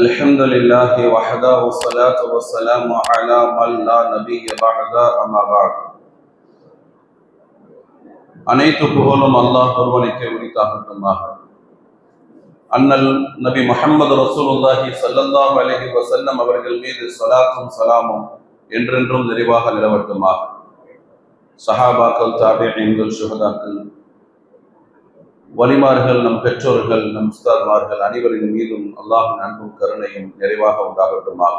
الحمد لله وحده والصلاة والسلام على من لا نبي بعد أما بعد அனைத்து புகழும் அல்லாஹ் ஒருவனுக்கே உரித்தாகட்டுமாக. அண்ணல் நபி முஹம்மது ரசூலுல்லாஹி ஸல்லல்லாஹு அலைஹி வஸல்லம் அவர்கள் மீது ஸலாத்தும் ஸலாமும் என்றென்றும் நிறைவாக நிலவட்டுமாக. சஹாபாக்கள், தாபிஈன்கள், ஷுஹதாக்கள், வலிமார்கள், நம் பெற்றோர்கள், நம் உஸ்தாத்மார்கள் அனைவரின் மீதும் அல்லாஹ்வின் அன்பும் கருணையும் நிறைவாக உண்டாகட்டுமாக.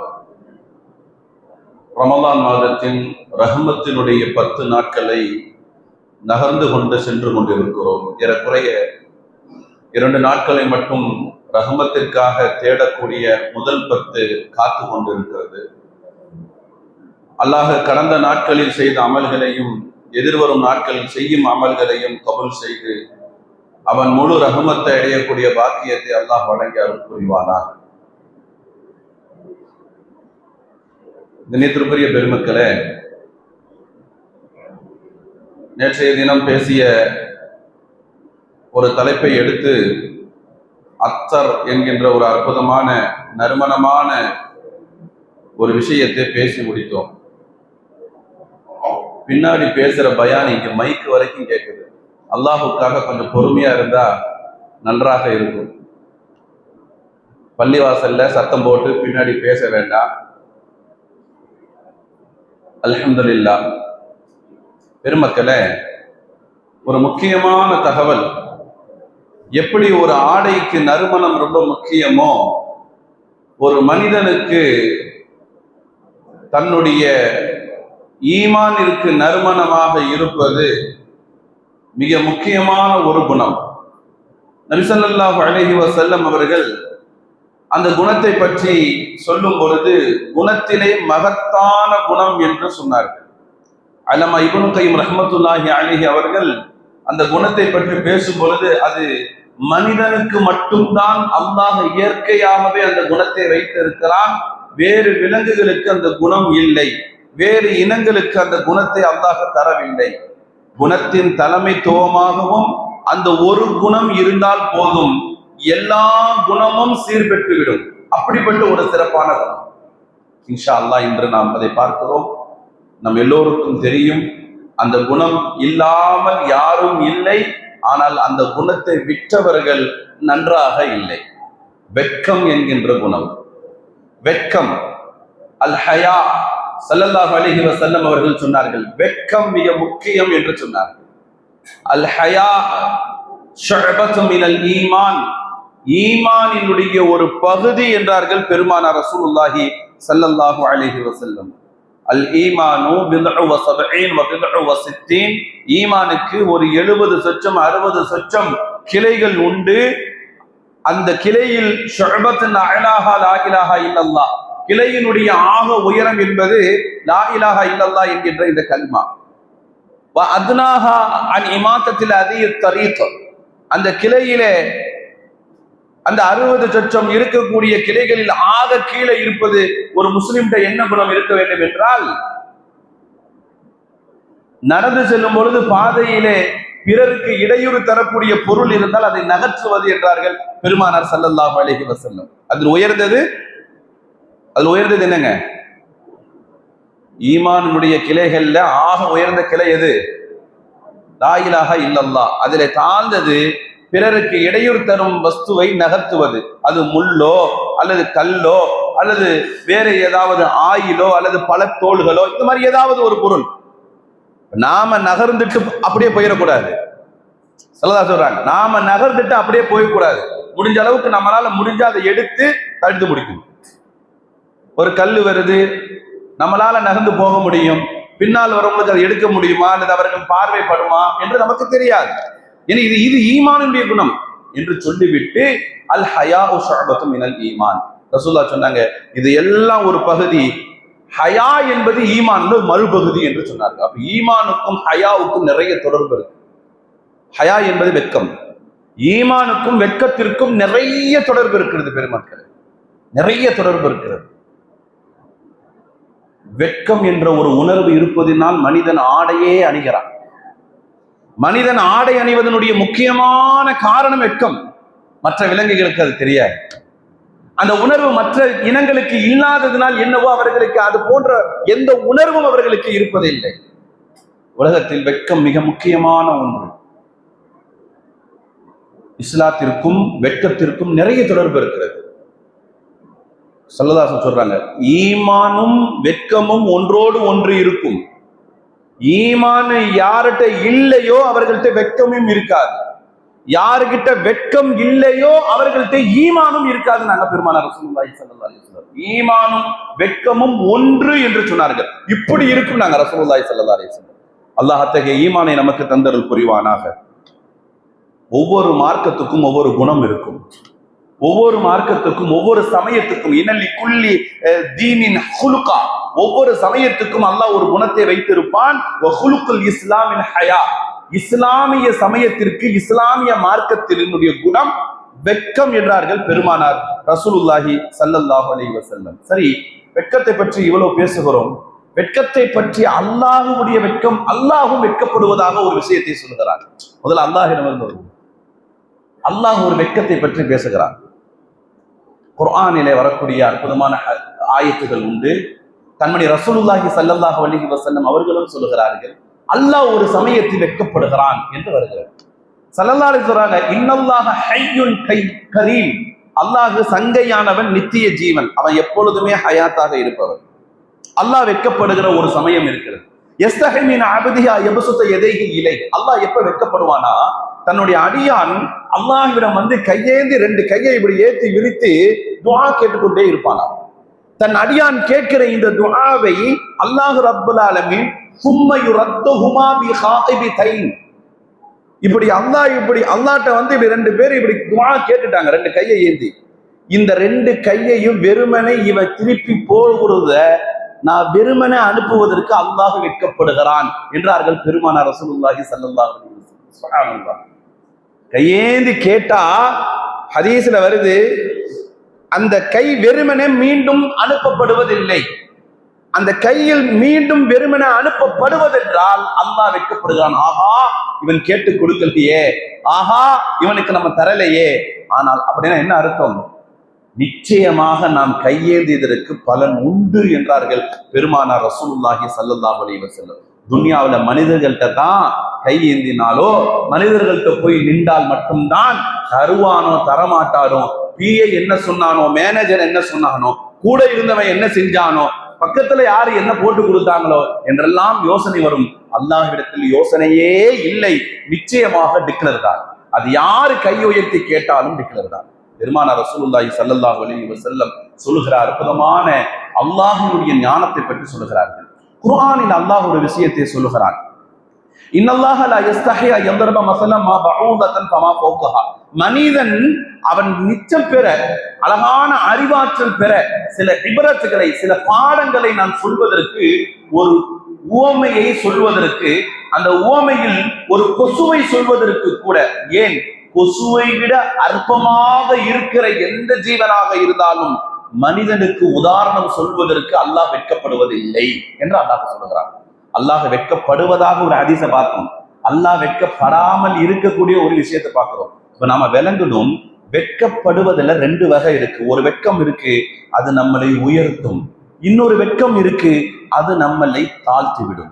ரமலான் மாதத்தின் ரஹ்மத்தினுடைய 10 நாட்களை நகர்ந்து கொண்டு சென்று கொண்டிருக்கிறோம். ஏறக்குறைய 2 நாட்களை மட்டும் ரஹ்மத்திற்காக தேடக்கூடிய முதல் 10 காத்து கொண்டிருக்கிறது. அல்லாஹ் கடந்த நாட்களில் செய்த அமல்களையும் எதிர்வரும் நாட்களில் செய்யும் அமல்களையும் கபூல் செய்து அவன் முழு ரஹ்மத்தை அடையக்கூடிய பாக்கியத்தை அல்லாஹ் வழங்கி அருள் புரிவானார். கண்ணியத்திற்குரிய பெருமக்களே, நேற்றைய தினம் பேசிய ஒரு தலைப்பை எடுத்து அத்தர் என்கின்ற ஒரு அற்புதமான நறுமணமான ஒரு விஷயத்தை பேசி முடித்தோம். பின்னாடி பேசுற பயான் இங்க மைக்கு வரைக்கும் கேட்குது. அல்லாஹுக்காக கொஞ்சம் பொறுமையா இருந்தா நன்றாக இருக்கும். பள்ளிவாசல்ல சத்தம் போட்டு பின்னாடி பேச வேண்டாம். அல்ஹம்துலில்லாஹ். பெருமக்களே, ஒரு முக்கியமான தகவல். எப்படி ஒரு ஆடைக்கு நறுமணம் ரொம்ப முக்கியமோ, ஒரு மனிதனுக்கு தன்னுடைய ஈமானிற்கு நறுமணமாக இருப்பது மிக முக்கியமான ஒரு குணம். நபி ஸல்லல்லாஹு அலைஹி வஸல்லம் அவர்கள் அந்த குணத்தை பற்றி சொல்லும் பொழுது குணத்திலே மகத்தான குணம் என்று சொன்னார்கள். அல்லாமா இப்னு கய்யிம் ரஹ்மத்துல்லாஹி அலைஹி அவர்கள் அந்த குணத்தை பற்றி பேசும் பொழுது அது மனிதனுக்கு மட்டும்தான் அல்லாஹ் இயற்கையாகவே அந்த குணத்தை வைத்திருக்கிறான். வேறு விலங்குகளுக்கு அந்த குணம் இல்லை, வேறு இனங்களுக்கு அந்த குணத்தை அல்லாஹ் தரவில்லை. குணத்தின் தலைமைத்துவமாகவும் அந்த ஒரு குணம் இருந்தால் போதும், எல்லா குணமும் சீர்பெற்றுவிடும். அப்படிப்பட்ட ஒரு சிறப்பான குணம். இன்ஷா அல்லாஹ் இன்று நாம் அதை பார்க்கிறோம். நம் எல்லோருக்கும் தெரியும், அந்த குணம் இல்லாமல் யாரும் இல்லை. ஆனால் அந்த குணத்தை விற்றவர்கள் நன்றாக இல்லை. வெட்கம் என்கின்ற குணம். வெட்கம், அல் ஹயா, ஸல்லல்லாஹு அலைஹி வஸல்லம் அவர்கள் சொன்னார்கள், வெட்கம் மிக முக்கியம் என்று சொன்னார்கள். அல் ஹயா ஷுஅபத்தும் மினல் ஈமான், ஈமானினுடைய ஒரு பகுதி என்றார்கள் பெருமானார் ரசூலுல்லாஹி ஸல்லல்லாஹு அலைஹி வஸல்லம். அல் ஈமானு பித்உ வ ஸபஈன் வ பித்உ வ சித்தீன், ஈமானுக்கு ஒரு 70 சொச்சம் 60 சொச்சம் கிளைகள் உண்டு. அந்த கிளையில் ஷுஅபத்துன் அலாஹா லா இலாஹா இல்லல்லாஹ், கிளையினுடைய ஆக உயரம் என்பது லா இலாஹா இல்லல்லாஹ் என்கின்ற இந்த கல்மா. வ அத்னாஹா அன் இமாத்தத்தில் அதியத் தரீக், அந்த கிளையிலே அந்த 60 சொச்சம் இருக்கக்கூடிய கிளைகளில் ஆக கீழே இருப்பது ஒரு முஸ்லிம்கிட்ட என்ன குணம் இருக்க வேண்டும் என்றால், நடந்து செல்லும் பொழுது பாதையிலே பிறருக்கு இடையூறு தரக்கூடிய பொருள் இருந்தால் அதை நகற்றுவது என்றார்கள் பெருமானார் ஸல்லல்லாஹு அலைஹி வஸல்லம். அதில் உயர்ந்தது என்னங்க? ஈமானுடைய கிளைகள்ல ஆக உயர்ந்த கிளை எது? லா இலாஹா இல்லல்லாஹ். அதிலே தாழ்ந்தது பிறருக்கு இடையூறு தரும் வஸ்துவை நகர்த்துவது. அது முள்ளோ அல்லது கல்லோ அல்லது வேற ஏதாவது ஆயிலோ அல்லது பழத்தோள்களோ, இந்த மாதிரி ஏதாவது ஒரு பொருள் நாம நகர்ந்துட்டு அப்படியே போயிடக்கூடாது. ஸல்லல்லாஹு சொல்றாங்க, நாம நகர்ந்துட்டு அப்படியே போயிடக்கூடாது. முடிஞ்ச அளவுக்கு நம்மளால முடிஞ்ச அதை எடுத்து தடுத்து முடிக்கணும். ஒரு கல் வருது, நம்மளால நகர்ந்து போக முடியும், பின்னால் வரவங்களுக்கு அதை எடுக்க முடியுமா அல்லது அவர்கள் பார்வைப்படுமா என்று நமக்கு தெரியாது. ஏன்னா இது ஈமானுடைய குணம் என்று சொல்லிவிட்டு அல் ஹயாஉ ஷுஅபத்தும் மினல் ஈமான், ரசூலுல்லாஹ் சொன்னாங்க, இது எல்லாம் ஒரு பகுதி. ஹயா என்பது ஈமான்ல மறுபகுதி என்று சொன்னார்கள். அப்ப ஈமானுக்கும் ஹயாவுக்கும் நிறைய தொடர்பு இருக்கு. ஹயா என்பது வெட்கம். ஈமானுக்கும் வெட்கத்திற்கும் நிறைய தொடர்பு இருக்கிறது பெருமக்கள், நிறைய தொடர்பு இருக்கிறது. வெட்கம் என்ற ஒரு உணர்வு இருப்பதினால் மனிதன் ஆடையே அணிகிறான். மனிதன் ஆடை அணிவதனுடைய முக்கியமான காரணம் வெட்கம். மற்ற விலங்குகளுக்கு அது தெரியாது. அந்த உணர்வு மற்ற இனங்களுக்கு இல்லாததினால் என்னவோ அவர்களுக்கு அது போன்ற எந்த உணர்வும் அவர்களுக்கு இருப்பதில்லை. உலகத்தில் வெட்கம் மிக முக்கியமான ஒன்று. இஸ்லாத்திற்கும் வெட்கத்திற்கும் நிறைய தொடர்பு இருக்கிறது. ஸல்லல்லாஹு அலைஹி வஸல்லம் சொல்றாங்க, ஈமானும் வெட்கமும் ஒன்றோடு ஒன்று இருக்கும். ஈமான் யார்கிட்ட இல்லையோ அவர்கள்ட்ட வெட்கமும் இருக்காது. யாருகிட்ட வெட்கம் இல்லையோ அவர்கள்ட்ட ஈமானும் இருக்காது. நாங்க பெருமானார் ரசூலுல்லாஹி ஸல்லல்லாஹு அலைஹி வஸல்லம் ஈமானும் வெட்கமும் ஒன்று என்று சொன்னார்கள். இப்படி இருக்கும் நாங்க ரசூலுல்லாஹி ஸல்லல்லாஹு அலைஹி வஸல்லம். அல்லாஹ் அத்தகைய ஈமானை நமக்கு தந்தருள் புரிவானாக. ஒவ்வொரு மார்க்கத்துக்கும் ஒவ்வொரு குணம் இருக்கும். ஒவ்வொரு மார்க்கத்துக்கும் ஒவ்வொரு சமயத்துக்கும் இன்னலி குல்லி தீனின் ஹுலுகா, ஒவ்வொரு சமயத்துக்கும் அல்லாஹ் ஒரு குணத்தை வைத்திருப்பான். வஹுலுகுல் இஸ்லாமின் ஹயா, இஸ்லாமிய சமயத்திற்கு இஸ்லாமிய மார்க்கத்தினுடைய குணம் வெட்கம் என்றார்கள் பெருமானார் ரசூலுல்லாஹி ஸல்லல்லாஹு அலைஹி வஸல்லம். சரி, வெட்கத்தை பற்றி இவ்வளவு பேசுகிறோம். வெட்கத்தை பற்றி அல்லாஹ்வுடைய வெட்கம், அல்லாஹ்வும் வெட்கப்படுவதாக ஒரு விஷயத்தை சொல்கிறார். முதல்ல அல்லாஹ்விடமிருந்து அல்லாஹ் ஒரு வெட்கத்தை பற்றி பேசுகிறார். குர்ஆனிலே வரக்கூடிய அற்புதமான ஆயத்துகள் உண்டு. தன்னுடைய ரசூலுல்லாஹி ஸல்லல்லாஹு அலைஹி வஸல்லம் அவர்களும் சொல்லுகிறார்கள், அல்லாஹ் ஒரு சமயத்தில் வெட்கப்படுகிறான் என்று வருகிறது. ஸல்லல்லாஹு அலைஹி சொல்றாங்க, இன்னல்லாஹ ஹய்யுன் கரீம், அல்லாஹ் சங்கையானவன், நித்திய ஜீவன், அவன் எப்பொழுதுமே ஹயாத்தாக இருப்பவன். அல்லாஹ் வெட்கப்படுகிற ஒரு சமயம் இருக்கிறது. யஸ்தஹி மின் அப்திஹி யப்சுத யதைஹி இலை, அல்லாஹ் எப்ப வெட்கப்படுவானா, தன்னுடைய அடியான் அல்லாஹ்விடம் வந்து கையேந்தி ரெண்டு கையை இப்படி ஏற்றி விரித்து துஆ கேட்டுக்கொண்டே இருப்பானா. தன் அடியான் கேட்கிற இந்த துஆவை அல்லாஹ் ரப்புல் ஆலமீன் சும்ம யுரத்துஹுமா பி ஹாயிபிதைன், இப்படி அல்லாஹ்ட்ட வந்து இப்படி ரெண்டு பேர் இப்படி துஆ கேட்டுட்டாங்க, ரெண்டு கையை ஏந்தி. இந்த ரெண்டு கையையும் வெறுமனை இவ திருப்பி போகிறத நான் வெறுமனை அனுப்புவதற்கு அல்லாஹ் வெட்கப்படுகிறான் என்றார்கள் பெருமானார் ரசூலுல்லாஹி ஸல்லல்லாஹு அலைஹி வஸல்லம். சுப்ஹானல்லாஹ். கையேந்தி கேட்டா ஹதீஸ்ல வருது, அந்த கை வெறுமனே மீண்டும் அனுப்பப்படுவதில்லை. அந்த கையில் மீண்டும் வெறுமனே அனுப்பப்படுவதென்றால் அல்லாஹ் வெட்கப்படுகிறான். ஆஹா, இவன் கேட்டு கொடுக்கலையே, ஆஹா இவனுக்கு நம்ம தரலையே. ஆனால் அப்படின்னா என்ன அர்த்தம்? நிச்சயமாக நாம் கையேந்தியதற்கு பலன் உண்டு என்றார்கள் பெருமானார் ரசூலுல்லாஹி ஸல்லல்லாஹு அலைஹி வஸல்லம். துன்யாவுல மனிதர்கள்ட்ட தான் கை ஏந்தினாலோ, மனிதர்கள்ட்ட போய் நின்றால் மட்டும்தான் தருவானோ தரமாட்டானோ, பிஏ என்ன சொன்னானோ, மேனேஜர் என்ன சொன்னானோ, கூட இருந்தவன் என்ன செஞ்சானோ, பக்கத்துல யாரு என்ன போட்டு கொடுத்தாங்களோ என்றெல்லாம் யோசனை வரும். அல்லாஹ்விடத்தில் யோசனையே இல்லை, நிச்சயமாக டிக்ளர் தான். அது யாரு கை உயர்த்தி கேட்டாலும் டிக்ளர் தான். பெருமானார் ரசூலுல்லாஹி ஸல்லல்லாஹு அலைஹி வஸல்லம் சொல்லுகிற அற்புதமான அல்லாஹ்வுடைய ஞானத்தை பற்றி சொல்லுகிறார்கள். குர்ஆனில் அல்லாஹ் ஒரு விஷயத்தை சொல்லுகிறான், இன்னல்லாஹ லா யஸ்தஹி அன் யضرب மஸலன் மா பஊதத்தன் ஃபமா ஃபௌகஹா. மனிதன் அவன் நிச்சம் பெற, அழகான அறிவாற்றல் பெற, சில இப்ரத்துகளை, சில பாடங்களை நான் சொல்வதற்கு, ஒரு உவமையை சொல்வதற்கு, அந்த உவமையில் ஒரு கொசுவை சொல்வதற்கு கூட, ஏன் கொசுவை விட அற்பமாக இருக்கிற எந்த ஜீவனாக இருந்தாலும் மனிதனுக்கு உதாரணம் சொல்வதற்கு அல்லாஹ் வெட்கப்படுவதில்லை என்று அல்லாஹ் சொல்லுகிறான். அல்லாஹ் வெட்கப்படுவதாக ஒரு ஹதீஸ பார்த்தோம், அல்லாஹ் வெட்கப்படாமல் இருக்கக்கூடிய ஒரு விஷயத்தை பார்க்கிறோம். இப்ப நாம விளங்கணும், வெட்கப்படுவதில் ரெண்டு வகை இருக்கு. ஒரு வெட்கம் இருக்கு, அது நம்மளை உயர்த்தும். இன்னொரு வெட்கம் இருக்கு, அது நம்மளை தாழ்த்தி விடும்.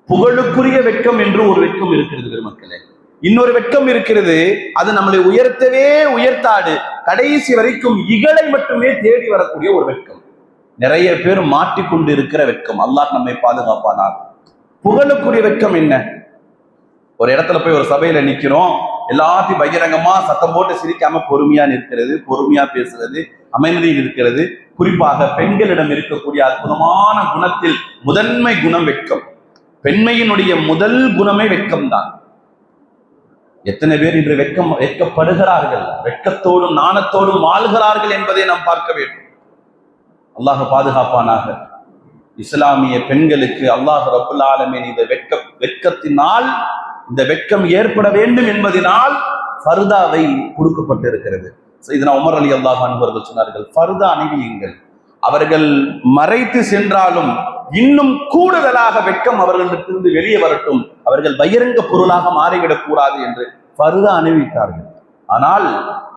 புகழுக்குரிய வெட்கம் என்று ஒரு வெட்கம் இருக்கிறது பெருமக்களே. இன்னொரு வெட்கம் இருக்கிறது, அது நம்மளை உயர்த்தவே உயர்த்தாடு, கடைசி வரைக்கும் இகழை மட்டுமே தேடி வரக்கூடிய ஒரு வெட்கம். நிறைய பேர் மாட்டிக்கொண்டு இருக்கிற வெட்கம். அல்லாஹ் நம்மை பாதுகாப்பானார். புகழுக்குரிய வெட்கம் என்ன? ஒரு இடத்துல போய் ஒரு சபையில நிக்கிறோம், எல்லாத்தையும் பகிரங்கமா சத்தம் போட்டு சிரிக்காம பொறுமையா நிற்கிறது, பொறுமையா பேசுறது, அமைதியில் இருக்கிறது. குறிப்பாக பெண்களிடம் இருக்கக்கூடிய அற்புதமான குணத்தில் முதன்மை குணம் வெட்கம். பெண்மையினுடைய முதல் குணமே வெட்கம் தான். எத்தனை பேர் இன்று வெட்கப்படுகிறார்கள், வெட்கத்தோடும் நாணத்தோடும் வாழ்கிறார்கள் என்பதை நாம் பார்க்க வேண்டும். அல்லாஹ் பாதுகாப்பானாக. இஸ்லாமிய பெண்களுக்கு அல்லாஹ் ரப்புல் ஆலமீன் இந்த வெட்கத்தினால், இந்த வெட்கம் ஏற்பட வேண்டும் என்பதனால் ஃபர்தாவை கொடுக்கப்பட்டிருக்கிறது. சையதுனா உமர் ரலியல்லாஹு அன்ஹு அவர்கள் சொன்னார்கள், ஃபர்தா அணிவியுங்கள். அவர்கள் மறைத்து சென்றாலும் இன்னும் கூடுதலாக வெட்கம் அவர்களிடத்திலிருந்து வெளியே வரட்டும், அவர்கள் பகிரங்க பொருளாக மாறிவிடக் கூடாது என்று ஃபர்தா அணிவித்தார்கள். ஆனால்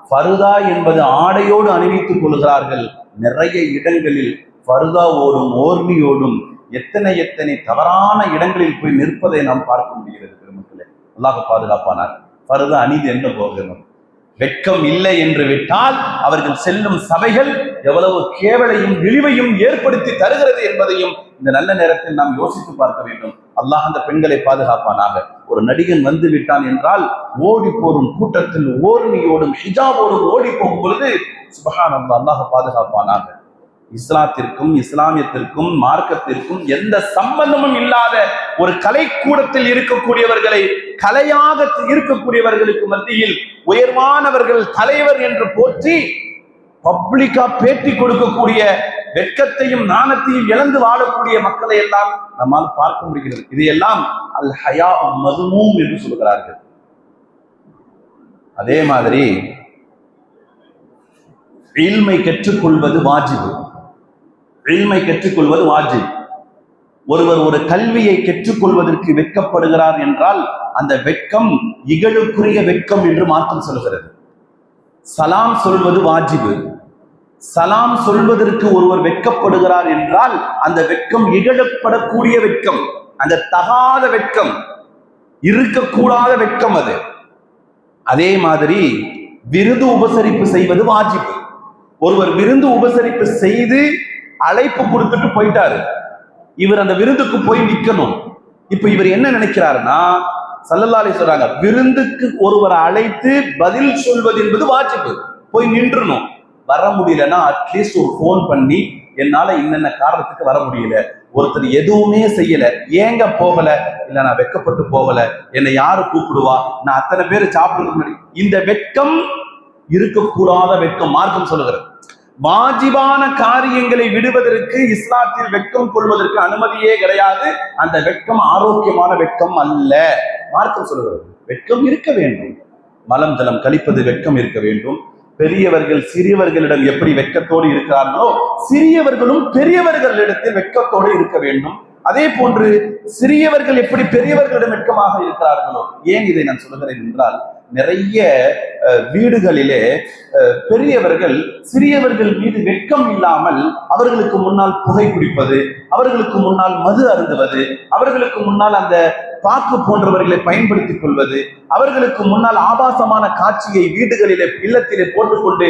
ஃபர்தா என்பது ஆடையோடு அணிவித்துக் கொள்கிறார்கள். நிறைய இடங்களில் ஃபர்தாவோடும் ஓர்மியோடும் எத்தனை எத்தனை தவறான இடங்களில் போய் நிற்பதை நாம் பார்க்க முடிகிறது. பெருமக்களே, அல்லாஹ் பாதுகாப்பானார். ஃபர்தா அணிந்து என்ன போகணும்? வெட்கம் இல்லை என்று விட்டால் அவர்கள் செல்லும் சபைகள் எவ்வளவு கேவலையும் இழிவையும் ஏற்படுத்தி தருகிறது என்பதையும் இந்த நல்ல நேரத்தில் நாம் யோசித்து பார்க்க வேண்டும். அல்லாஹ் அந்த பெண்களை பாதுகாப்பானாக. ஒரு நடிகன் வந்து விட்டான் என்றால் ஓடி போரும் கூட்டத்தில் ஓர்மியோடும் ஹிஜாபோடும் ஓடி போகும் பொழுது சுப்ஹானல்லாஹ், அல்லாஹ் பாதுகாப்பானாக. இஸ்லாத்திற்கும் இஸ்லாமியத்திற்கும் மார்க்கத்திற்கும் எந்த சம்பந்தமும் இல்லாத ஒரு கலைக்கூடத்தில் இருக்கக்கூடியவர்களை, கலையாக இருக்கக்கூடியவர்களுக்கு மத்தியில் உயர்வானவர்கள் தலைவர் என்று போற்றி பப்ளிக்கா பேட்டி கொடுக்கக்கூடிய வெட்கத்தையும் நாணத்தையும் இழந்து வாழக்கூடிய மக்களை எல்லாம் நம்மால் பார்க்க முடிகிறது. இதையெல்லாம் அல் ஹயா மதுமூம் என்று சொல்கிறார்கள். அதே மாதிரி இல்மை கற்றுக்கொள்வது வாஜிபு. இல்மை கற்றுக்கொள்வது வாஜிப். ஒருவர் ஒரு கல்வியை கற்றுக்கொள்வதற்கு வெட்கப்படுகிறார் என்றால் அந்த வெட்கம் இகழுக்குரிய வெட்கம் என்று மாற்றம் சொல்கிறது. சலாம் சொல்வது வாஜிபு. சலாம் சொல்வதற்கு ஒருவர் வெட்கப்படுகிறார் என்றால் அந்த வெட்கம் இகழப்படக்கூடிய வெட்கம், அந்த தகாத வெட்கம், இருக்கக்கூடாத வெட்கம் அது. அதே மாதிரி விருந்து உபசரிப்பு செய்வது வாஜிபு. ஒருவர் விருந்து உபசரிப்பு செய்து அழைப்பு கொடுத்துட்டு போயிட்டாரு, இவர் அந்த விருந்துக்கு போய் நிக்கணும். இப்ப இவர் என்ன நினைக்கிறாருன்னா, ஸல்லல்லாஹு அலைஹி சொல்றாங்க, விருந்துக்கு ஒருவரை அழைத்து பதில் சொல்வது என்பது வாஜிபு. போய் நின்றணும். வர முடியலன்னா அட்லீஸ்ட் ஒரு போன் பண்ணி என்னால இன்னென்ன காரணத்துக்கு வர முடியல, ஒருத்தர் எதுவுமே செய்யல, ஏங்க போகல, இல்ல நான் வெட்கப்பட்டு போகல, என்னை யாரு கூப்பிடுவா, நான் அத்தனை பேர் சாப்பிடுறது. இந்த வெட்கம் இருக்கக்கூடாத வெட்கம் மார்க்கம் சொல்லுகிறது. வாஜிபான காரியங்களை விடுவதற்கு இஸ்லாத்தில் வெட்கம் கொள்வதற்கு அனுமதியே கிடையாது. அந்த வெட்கம் ஆரோக்கியமான வெட்கம் அல்ல. மார்க்கம் சொல்லுகிறது வெட்கம் இருக்க வேண்டும். மலம் ஜலம் கழிப்பது வெட்கம் இருக்க வேண்டும். பெரியவர்கள் சிறியவர்களிடம் எப்படி வெட்கத்தோடு இருக்கிறார்களோ சிறியவர்களும் பெரியவர்களிடத்தில் வெட்கத்தோடு இருக்க வேண்டும். அதே போன்று சிறியவர்கள் எப்படி பெரியவர்களிடம் வெட்கமாக இருக்கிறார்களோ. ஏன் இதை நான் சொல்லுகிறேன் என்றால், நிறைய வீடுகளிலே பெரியவர்கள் சிறியவர்கள் மீது வெட்கம் இல்லாமல் அவர்களுக்கு முன்னால் புகை குடிப்பது, அவர்களுக்கு முன்னால் மது அருந்துவது, அவர்களுக்கு முன்னால் அந்த பாக்கு போன்றவர்களை பயன்படுத்திக் கொள்வது, அவர்களுக்கு முன்னால் ஆபாசமான காட்சியை வீடுகளிலே இல்லத்திலே போட்டுக்கொண்டு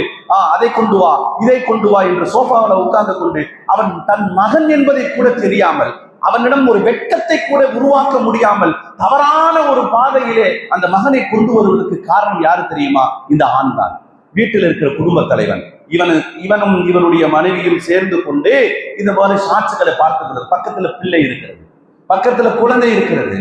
அதை கொண்டு வா இதை கொண்டு வா என்று சோஃபாவில் உட்கார்ந்து கொண்டு அவன் தன் மகன் என்பதை கூட தெரியாமல், அவனிடம் ஒரு வெட்கத்தை கூட உருவாக்க முடியாமல் தவறான ஒரு பாதையிலே அந்த மகனை கொண்டு வருவதற்கு காரணம் யாரு தெரியுமா? இந்த ஆண் தான். வீட்டில் இருக்கிற குடும்ப தலைவன். இவனும் இவனுடைய மனைவியும் சேர்ந்து கொண்டு இந்த மாதிரி சாட்சிகளை பார்த்துக்கிறது. பக்கத்துல பிள்ளை இருக்கிறது, பக்கத்துல குழந்தை இருக்கிறது.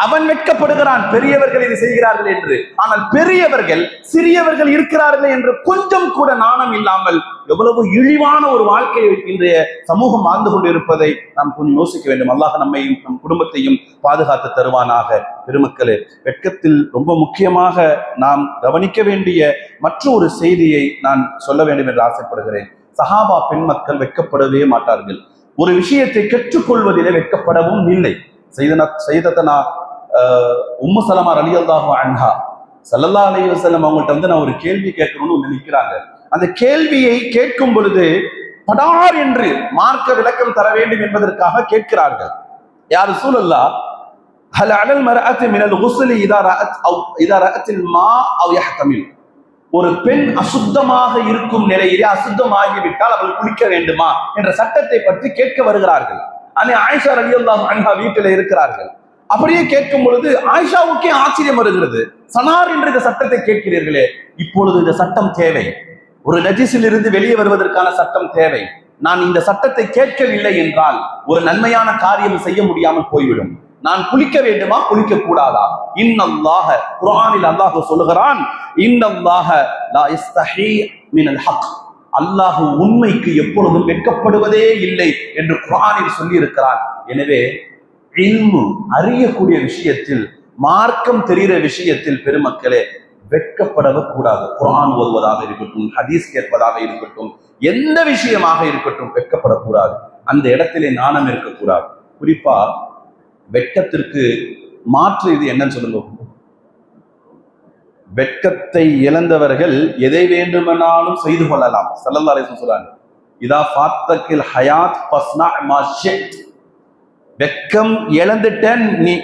அவன் வெட்கப்படுகிறான் பெரியவர்கள் இது செய்கிறார்கள் என்று. ஆனால் பெரியவர்கள் சிறியவர்கள் இருக்கிறார்கள் என்று கொஞ்சம் கூட நாணம் இல்லாமல் எவ்வளவு இழிவான ஒரு வாழ்க்கையை இன்றைய சமூகம் வாழ்ந்து கொண்டு இருப்பதை நாம் கொஞ்சம் யோசிக்க வேண்டும். அல்லாஹ் நம்மையும் நம் குடும்பத்தையும் பாதுகாத்து தருவானாக. பெருமக்களே, வெட்கத்தில் ரொம்ப முக்கியமாக நாம் கவனிக்க வேண்டிய மற்றொரு செய்தியை நான் சொல்ல வேண்டும் என்று ஆசைப்படுகிறேன். சஹாபா பெண் மக்கள் வெட்கப்படவே மாட்டார்கள். ஒரு விஷயத்தை கற்றுக்கொள்வதிலே வெட்கப்படவும் இல்லை. சையதனா உம்மு சலமா ரலியல்லாஹு அன்ஹா ஸல்லல்லாஹு அலைஹி வஸல்லம் அவங்கள்ட்ட வந்து நான் ஒரு கேள்வி கேட்கணும்னு நினைக்கிறாங்க. அந்த கேள்வியை கேட்கும் பொழுது படார் என்று மார்க்க விளக்கம் தர வேண்டும் என்பதற்காக கேட்கிறார்கள். யா ரசூலல்லாஹ், ஹல் அலல் மர்அத்தி மினல் குஸ்லி இதா ரஅத்தில் மா அவ் யஹ்தமில். ஒரு பெண் அசுத்தமாக இருக்கும் நிலையிலே அசுத்தமாகிவிட்டால் அவள் குளிக்க வேண்டுமா என்ற சட்டத்தை பற்றி கேட்க வருகிறார்கள். ஆயிஷா ரலியல்லாஹு அன்ஹா வீட்டில் இருக்கிறார்கள். அப்படியே கேட்கும் பொழுது ஆயிஷாவுக்கே ஆச்சரியம் வருகிறது. சனார் என்று இந்த சட்டத்தை கேட்கிறீர்களே, இப்பொழுது இந்த சட்டம் தேவை. ஒரு நஜீஸில் இருந்து வெளியே வருவதற்கான சட்டம் தேவை. நான் இந்த சட்டத்தை கேட்கவில்லை என்றால் ஒரு நன்மையான காரியம் செய்ய முடியாமல் போய்விடும். நான் குளிக்க வேண்டுமா, குளிக்க கூடாதா? இன்னல்லாஹ, குர்ஆனில் அல்லாஹ் சொல்லுகிறான், இன்னல்லாஹ லா யஸ்தஹி மினல் ஹக். அல்லாஹ் உண்மைக்கு எப்பொழுதும் வெட்கப்படுவதே இல்லை என்று குர்ஆனில் சொல்லி இருக்கிறான். எனவே இல்மு அறியக்கூடிய விஷயத்தில், மார்க்கம் தெரிகிற விஷயத்தில் பெருமக்களே வெட்கப்படவே கூடாது. குர்ஆன் ஓதுவதாக இருக்கட்டும், ஹதீஸ் கேட்பதாக இருக்கட்டும், எந்த விஷயமாக இருக்கட்டும் வெட்கப்படக்கூடாது. அந்த இடத்திலே நாணம் இருக்கக்கூடாது. குறிப்பா வெட்கத்திற்கு மாற்று இது என்னன்னு சொல்லுங்க. வெட்கத்தை இழந்தவர்கள் எதை வேண்டுமானாலும் செய்து கொள்ளலாம். ஸல்லல்லாஹு அலைஹி வஸல்லம் சொல்றாங்க, இதா ஃபாத்தகில் ஹயாத் ஃபஸ்னா மா ஷித். வெட்கம் இழந்துட்ட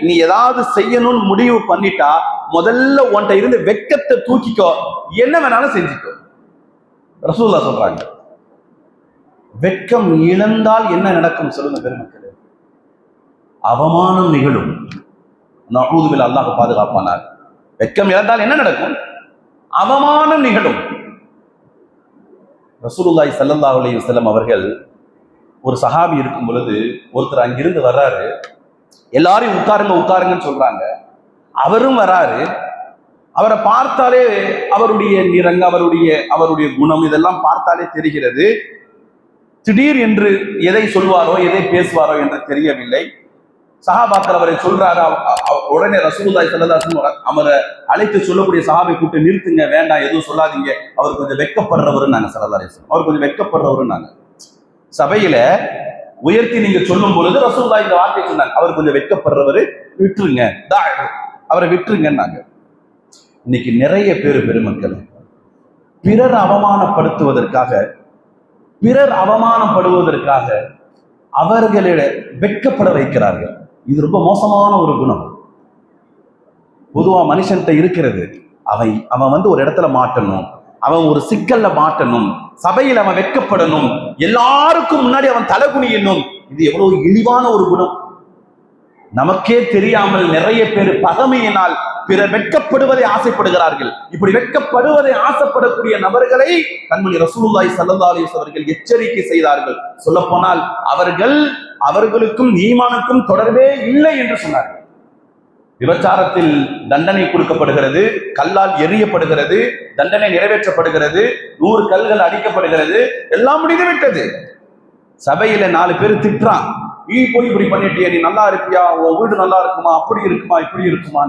நீ ஏதாவது செய்யணும்னு முடிவு பண்ணிட்டா முதல்ல உன்கிட்ட இருந்து வெட்கத்தை தூக்கிக்கோ, என்ன வேணாலும் செஞ்சுக்கோ. ரசூலுல்லாஹ் சொல்றாங்க. வெட்கம் இழந்தால் என்ன நடக்கும் சொல்லுங்க பெருமக்களே? அவமானம் நிகழும். நஊது பில்லாஹ், அல்லாஹ் பாதுகாப்பானார். வெட்கம் இழந்தால் என்ன நடக்கும்? அவமானம் நிகழும். ரசூலுல்லாஹி ஸல்லல்லாஹு அலைஹி வஸல்லம் அவர்கள் ஒரு சஹாபி இருக்கும் பொழுது ஒருத்தர் அங்கிருந்து வர்றாரு. எல்லாரையும் உட்காருங்கன்னு சொல்றாங்க. அவரும் வராரு. அவரை பார்த்தாலே அவருடைய நிறங்க, அவருடைய குணம் இதெல்லாம் பார்த்தாலே தெரிகிறது. திடீர் என்று எதை சொல்வாரோ எதை பேசுவாரோ என்று தெரியவில்லை. சஹாபாக்கள் அவரை சொல்றாரு. உடனே ரசூலுல்லாஹி ஸல்லல்லாஹு அலைஹி வஸல்லம் அவரை அழைத்து சொல்லக்கூடிய சஹாபை கூப்பிட்டு, நிறுத்துங்க, வேண்டாம், எதுவும் சொல்லாதீங்க, அவர் கொஞ்சம் வெட்கப்படுறவரு நாங்க. ஸல்லல்லாஹு அலைஹி வஸல்லம் அவர் கொஞ்சம் வெட்கப்படுறவரு நாங்க. சபையில உயர்த்தி நீங்க சொல்லும் பொழுது ரசூலுல்லாஹி இந்த வார்த்தையை சொன்னாங்க, அவர் கொஞ்சம் வெட்கப்படுறவரு, விட்டுருங்க, அவரை விட்டுருங்கன்னாங்க. இன்னைக்கு நிறைய பேர் பெருமக்கள் பிறர் அவமானப்படுவதற்காக அவர்களிட வெட்கப்பட வைக்கிறார்கள். இது ரொம்ப மோசமான ஒரு குணம். பொதுவா மனுஷன்கிட்ட இருக்கிறது. அவன் ஒரு இடத்துல மாட்டணும், அவன் ஒரு சிக்கல்ல மாட்டணும், சபையில் அவன் வெட்கப்படணும், எல்லாருக்கும் முன்னாடி அவன் தலை குனியணும். இது எவ்வளவு இழிவான ஒரு குணம். நமக்கே தெரியாமல் நிறைய பேர் பகைமையினால் பிறர் வெட்கப்படுவதை ஆசைப்படுகிறார்கள். இப்படி வெட்கப்படுவதை ஆசைப்படக்கூடிய நபர்களை கண்மணி ரசூலுல்லாஹி ஸல்லல்லாஹு அலைஹி வஸல்லம் அவர்கள் எச்சரிக்கை செய்தார்கள். சொல்ல போனால் அவர்களுக்கும் ஈமானுக்கும் தொடர்பே இல்லை என்று சொன்னார்கள். விபச்சாரத்தில் தண்டனை கொடுக்கப்படுகிறது, கல்லால் எறியப்படுகிறது, தண்டனை நிறைவேற்றப்படுகிறது, 100 கல்கள் அடிக்கப்படுகிறது, எல்லாம் முடிந்துவிட்டது. சபையில 4 பேர் திட்டுறான், நீ போய் இப்படி பண்ணிட்டியா, நீ நல்லா இருப்பியா, உன் வீடு நல்லா இருக்குமா, அப்படி இருக்குமா, இப்படி இருக்குமா.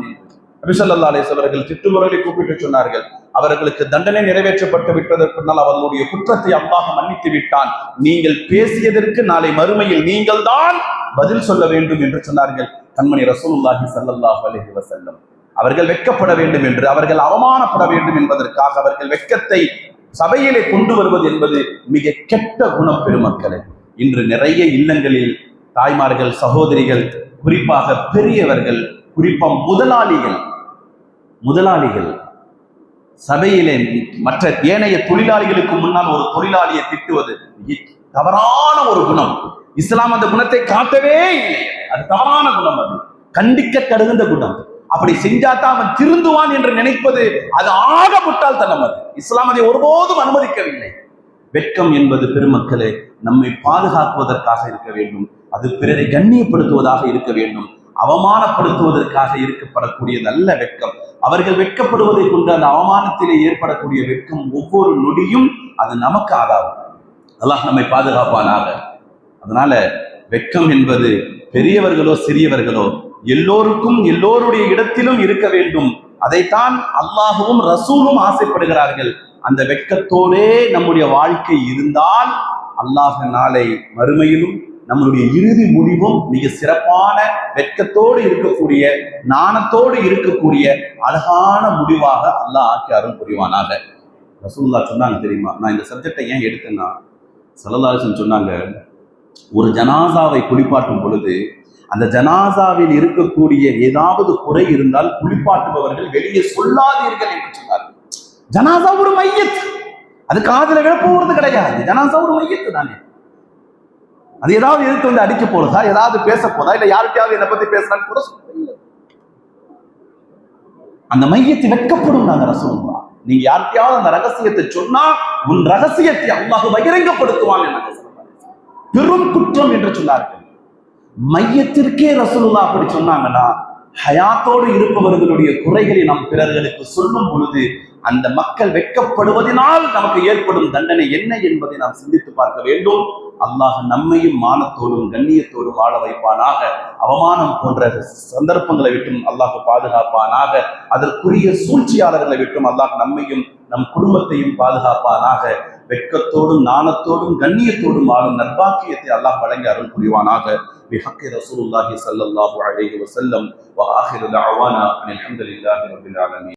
நபி ஸல்லல்லாஹு அலைஹி வஸல்லம் அவர்கள் திட்டுமுறைகளை கூப்பிட்டு சொன்னார்கள், அவர்களுக்கு தண்டனை நிறைவேற்றப்பட்டு விட்டதற்கு பின்னால் அவர்களுடைய குற்றத்தை அல்லாஹ் மன்னித்து விட்டான். நீங்கள் பேசியதற்கு நாளை மறுமையில் நீங்கள் தான் பதில் சொல்ல வேண்டும் என்று சொன்னார்கள் கண்மணி ரசூலுல்லாஹி ஸல்லல்லாஹு அலைஹி வஸல்லம். அவர்கள் வெட்கப்பட வேண்டும் என்று, அவர்கள் அவமானப்பட வேண்டும் என்பதற்காக அவர்கள் வெட்கத்தை சபையிலே கொண்டு வருவது என்பது மிக கெட்ட குணம் பெருமக்களே. இன்று நிறைய இல்லங்களில் தாய்மார்கள், சகோதரிகள், குறிப்பாக பெரியவர்கள், குறிப்பாக முதலாளிகள் சபையிலே மற்ற ஏனைய தொழிலாளிகளுக்கு முன்னால் ஒரு தொழிலாளியை திட்டுவது தவறான ஒரு குணம். இஸ்லாம் அந்த குணத்தை காட்டவே இல்லை. அது தவறான குணம், அது கண்டிக்க தகுந்த குணம். அப்படி செஞ்சாதான் அவன் திருந்துவான் என்று நினைப்பது அது ஆக முட்டாள்தனம். அது இஸ்லாம் அதை ஒருபோதும் அனுமதிக்கவில்லை. வெட்கம் என்பது பெருமக்களே நம்மை பாதுகாக்குவதற்காக இருக்க வேண்டும். அது பிறரை கண்ணியப்படுத்துவதாக இருக்க வேண்டும். அவமானப்படுத்துவதற்காக இருக்கப்படக்கூடிய நல்ல வெட்கம். அவர்கள் வெட்கப்படுவதை கொண்டு அந்த அவமானத்திலே ஏற்படக்கூடிய வெட்கம் ஒவ்வொரு நொடியும் அது நமக்கு ஆகாது. அல்லாஹ் நம்மை பாதுகாப்பானாக. அதனால வெட்கம் என்பது பெரியவர்களோ சிறியவர்களோ எல்லோருக்கும் எல்லோருடைய இடத்திலும் இருக்க வேண்டும். அதைத்தான் அல்லாஹுவும் ரசூலும் ஆசைப்படுகிறார்கள். அந்த வெட்கத்தோடே நம்முடைய வாழ்க்கை இருந்தால் அல்லாஹ் நாளை மறுமையிலும் நம்மளுடைய இறுதி முடிவும் மிக சிறப்பான வெட்கத்தோடு இருக்கக்கூடிய, நாணத்தோடு இருக்கக்கூடிய அழகான முடிவாக அல்லாஹ் ஆக்கி அருள் புரிவானாக. ரசூலுல்லாஹ் சொன்னாங்க தெரியுமா, நான் இந்த சப்ஜெக்டை ஏன் எடுத்தேன்னா, ஸல்லல்லாஹு அலைஹி வஸல்லம் சொன்னாங்க, ஒரு ஜனாசாவை குளிப்பாட்டும் பொழுது அந்த ஜனாசாவில் இருக்கக்கூடிய ஏதாவது குறை இருந்தால் குளிப்பாட்டுபவர்கள் வெளியே சொல்லாதீர்கள் என்று சொன்னார்கள். ஜனாசா ஒரு மையத், அது காதுல விட போறது கிடையாது. ஜனாசா ஒரு மையத்து தானே. அது ஏதாவது எதிர்த்து வந்து அடிக்க போறதா, ஏதாவது பேச போதா, இல்ல யாருக்கையாவது என்னை பத்தி பேசுறான்னு கூட சொல்ல. அந்த மையத்தை வெட்கப்படும். நாங்க ரசூலுல்லாஹ், நீங்க யாருக்கையாவது அந்த ரகசியத்தை சொன்னா உன் ரகசியத்தை அல்லாஹ் பகிரங்கப்படுத்துவாங்க. பெரும் குற்றம் என்று சொன்னார்கள். மையத்திற்கே ரசூலுல்லாஹ் அப்படி சொன்னாங்கன்னா, ஹயாத்தோடு இருப்பவர்களுடைய குறைகளை நாம் பிறர்களுக்கு சொல்லும் பொழுது அந்த மக்கள் வெட்கப்படுவதனால் நமக்கு ஏற்படும் தண்டனை என்ன என்பதை நாம் சிந்தித்து பார்க்க வேண்டும். அல்லாஹ் நம்மையும் மானத்தோடும் கண்ணியத்தோடும் வாழ வைப்பானாக. அவமானம் போன்ற சந்தர்ப்பங்களை விட்டும் அல்லாஹ் பாதுகாப்பானாக. அதற்குரிய சூழ்ச்சியாளர்களை விட்டும் அல்லாஹ் நம்மையும் நம் குடும்பத்தையும் பாதுகாப்பானாக. வெட்கத்தோடும் நாணத்தோடும் கண்ணியத்தோடும் வாழும் நற்பாக்கியத்தை அல்லாஹ் வழங்கி அருள் புரிவானாக. பிஹக்கி ரசூலுல்லாஹி ஸல்லல்லாஹு அலைஹி வஸல்லம் வ ஆகிரு தஅவானா அல்ஹம்துலில்லாஹி ரப்பில் ஆலமீன்.